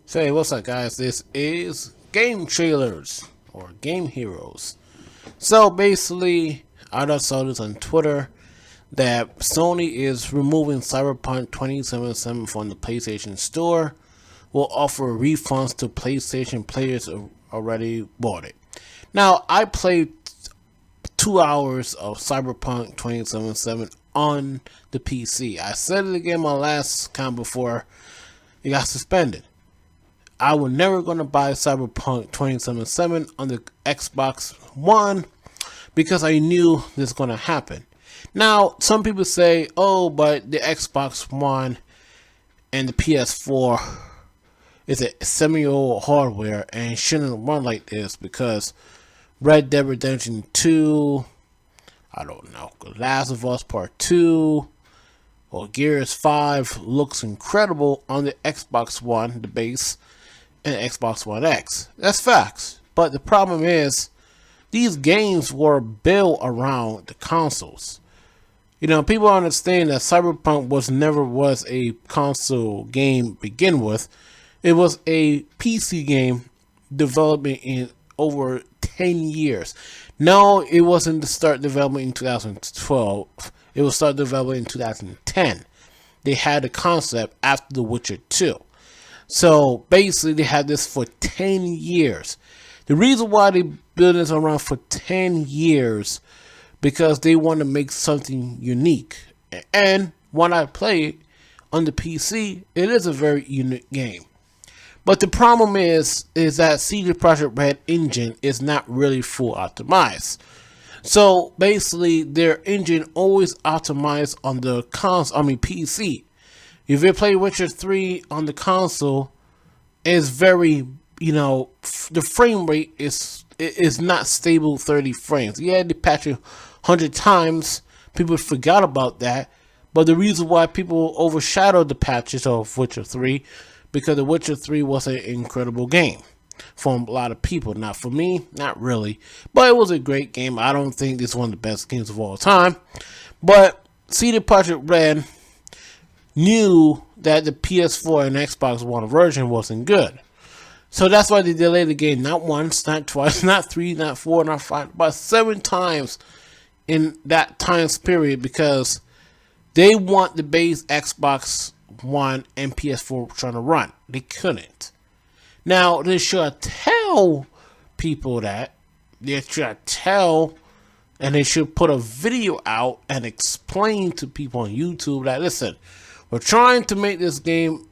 Say, what's up, guys? This is Game Trailers or Game Heroes. So basically, I just saw this on Twitter that Sony is removing Cyberpunk 2077 from the PlayStation Store. Will offer refunds to PlayStation players who already bought it. Now, I played 2 hours of Cyberpunk 2077 on the PC. I said it again my last count before it got suspended. I was never going to buy Cyberpunk 2077 on the Xbox One because I knew this was going to happen. Now, some people say, oh, but the Xbox One and the PS4 is a 7-year-old hardware and shouldn't run like this because Red Dead Redemption 2, I don't know, The Last of Us Part 2, or Gears 5 looks incredible on the Xbox One, the base, and Xbox One X. That's facts. But the problem is, these games were built around the consoles. You know, people understand that Cyberpunk never was a console game to begin with. It was a PC game developing in over 10 years. No, it wasn't to start development in 2012. It was start development in 2010. They had a concept after The Witcher 2. So basically, they had this for 10 years. The reason why they built this around for 10 years because they want to make something unique. And when I play it on the PC, it is a very unique game. But the problem is that CD Projekt Red engine is not really full optimized. So basically, their engine always optimized on the PC. If you play Witcher 3 on the console, it's very, the frame rate is not stable 30 frames. Yeah, they patch it 100 times. People forgot about that. But the reason why people overshadowed the patches of Witcher 3, because The Witcher 3 was an incredible game for a lot of people. Not for me, not really. But it was a great game. I don't think it's one of the best games of all time. But CD Projekt Red knew that the PS4 and Xbox One version wasn't good. So that's why they delayed the game not once, not twice, not 3, not 4, not 5, but 7 times in that time period because they want the base Xbox One and PS4 trying to run. They couldn't. Now, they should tell people that. They should tell, and they should put a video out and explain to people on YouTube that, listen, we're trying to make this game,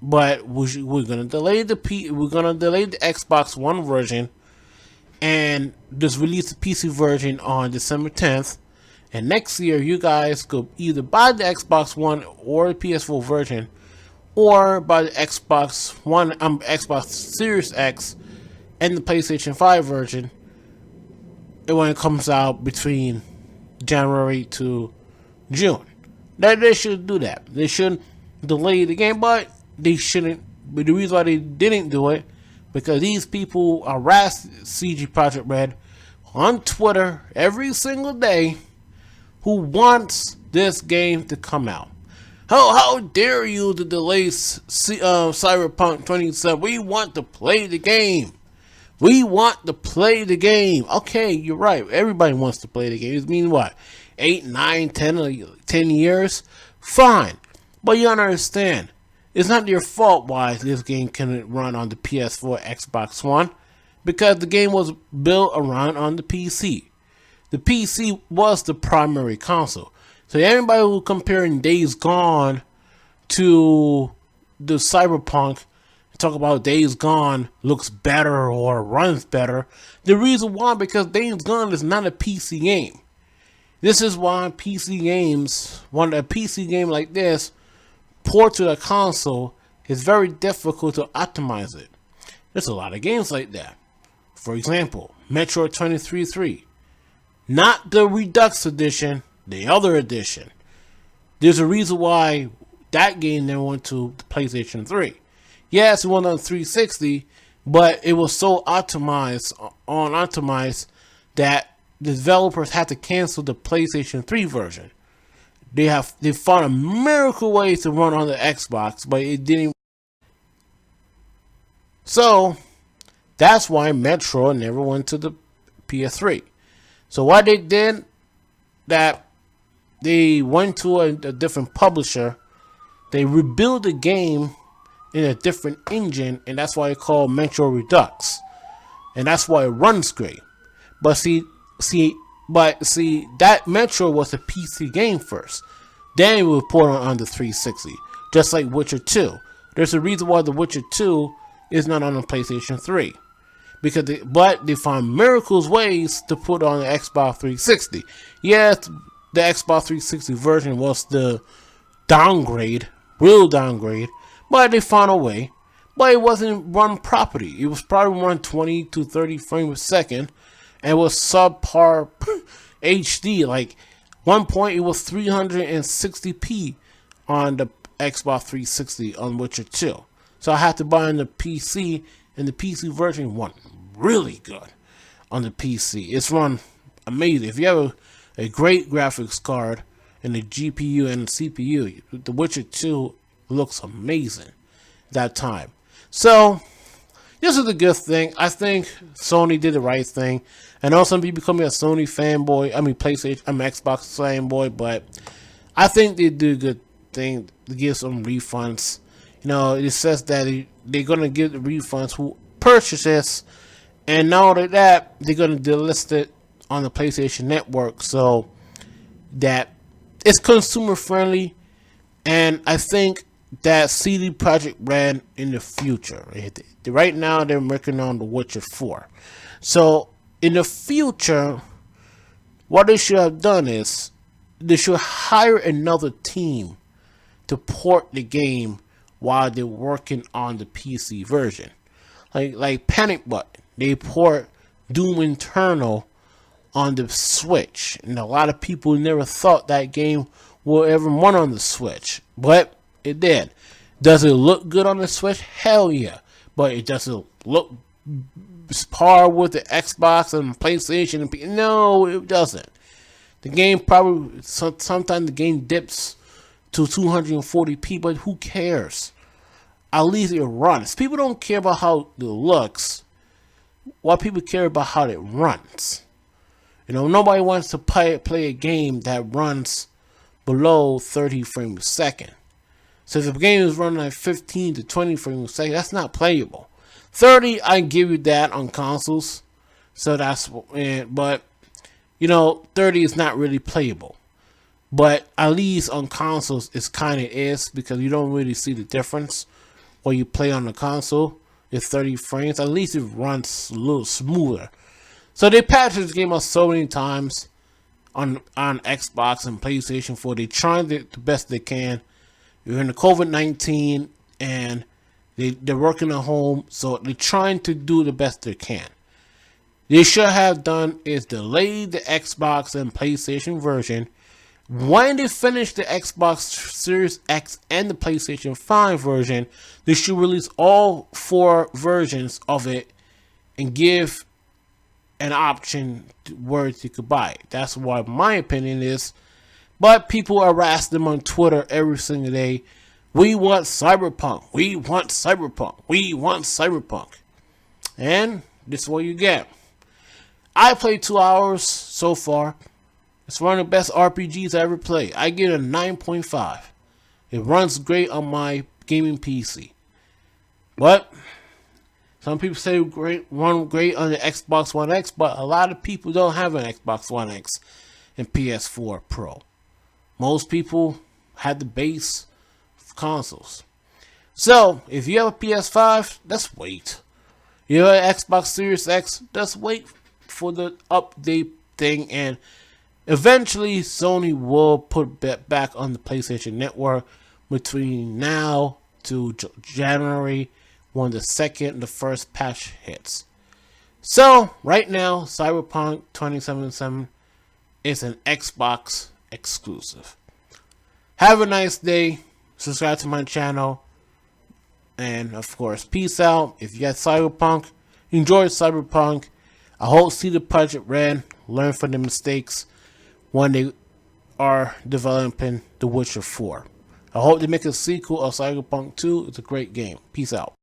but we're gonna delay the Xbox One version, and just release the PC version on December 10th. And next year, you guys could either buy the Xbox One or the PS4 version, or buy the Xbox Series X and the PlayStation 5 version. And when it comes out between January to June. They should do that. They shouldn't delay the game, but they shouldn't. But the reason why they didn't do it, because these people harass CG Projekt Red on Twitter every single day who wants this game to come out. How dare you to delay Cyberpunk 2077? We want to play the game. We want to play the game. Okay, you're right. Everybody wants to play the game. It means what? 8, 9, 10 years? Fine. But you understand, it's not your fault why this game couldn't run on the PS4, Xbox One, because the game was built around on the PC. The PC was the primary console. So everybody who comparing Days Gone to the Cyberpunk, talk about Days Gone looks better or runs better. The reason why, because Days Gone is not a PC game. This is why PC games, when a PC game like this port to the console, is very difficult to optimize it. There's a lot of games like that. For example, Metroid 233. Not the Redux edition, the other edition. There's a reason why that game never went to the PlayStation 3. Yes, it went on 360, but it was so optimized that the developers had to cancel the PlayStation 3 version. They found a miracle way to run on the Xbox, but it didn't. So that's why Metro never went to the PS3. So what they did, that they went to a different publisher. They rebuild the game in a different engine, and that's why it's called Metro Redux, and that's why it runs great. But see, that Metro was a PC game first. Then it was ported on the 360, just like Witcher 2. There's a reason why the Witcher 2 is not on the PlayStation 3. But they found miracles ways to put on the Xbox 360. Yes, the Xbox 360 version was the downgrade, real downgrade, but they found a way. But it wasn't run properly. It was probably run 20 to 30 frames a second, and it was subpar HD. Like, one point it was 360p on the Xbox 360 on Witcher 2. So I had to buy on the PC, and the PC version won really good on the PC. It's run amazing. If you have a great graphics card and the GPU and the CPU, the Witcher 2 looks amazing that time. So this is a good thing. I think Sony did the right thing. I know some people call me a Sony fanboy. I mean PlayStation. I'm an Xbox fanboy, but I think they do a good thing to give some refunds. You know, it says that they're gonna give the refunds who purchases, and not only that, they're gonna delist it on the PlayStation Network so that it's consumer friendly. And I think that CD Projekt Red in the future, right now they're working on The Witcher 4. So in the future, what they should have done is they should hire another team to port the game while they're working on the PC version. Like Panic Button, they port Doom Eternal on the Switch, and a lot of people never thought that game will ever run on the Switch, but it did. Does it look good on the Switch? Hell yeah. But it doesn't look par with the Xbox and PlayStation. No, it doesn't. The game probably, sometimes the game dips to 240p, but who cares? At least it runs. People don't care about how it looks. What people care about how it runs. You know, nobody wants to play a game that runs below 30 frames a second. So if the game is running at 15 to 20 frames a second, that's not playable. 30, I give you that on consoles. So that's, but, you know, 30 is not really playable. But at least on consoles, it kind of is, because you don't really see the difference when you play on the console. It's 30 frames. At least it runs a little smoother. So they patched this game out so many times on Xbox and PlayStation 4. They trying the best they can. You're in the COVID-19 and they're working at home, so they're trying to do the best they can. They should have done is delay the Xbox and PlayStation version. When they finish the Xbox Series X and the PlayStation 5 version, they should release all 4 versions of it and give an option where you could buy it. That's what my opinion is. But people harass them on Twitter every single day. We want Cyberpunk. We want Cyberpunk. We want Cyberpunk. And this is what you get. I played 2 hours so far. It's one of the best RPGs I ever played. I give it a 9.5. It runs great on my gaming PC. But some people say run great on the Xbox One X, but a lot of people don't have an Xbox One X and PS4 Pro. Most people had the base consoles. So, if you have a PS5, just wait. You have an Xbox Series X, just wait for the update thing, and eventually Sony will put back on the PlayStation Network between now to January when the first patch hits. So, right now, Cyberpunk 2077 is an Xbox exclusive. Have a nice day. Subscribe to my channel. And, of course, peace out. If you got Cyberpunk, enjoy Cyberpunk. I hope CD Projekt Red learn from the mistakes when they are developing The Witcher 4. I hope they make a sequel of Cyberpunk 2. It's a great game. Peace out.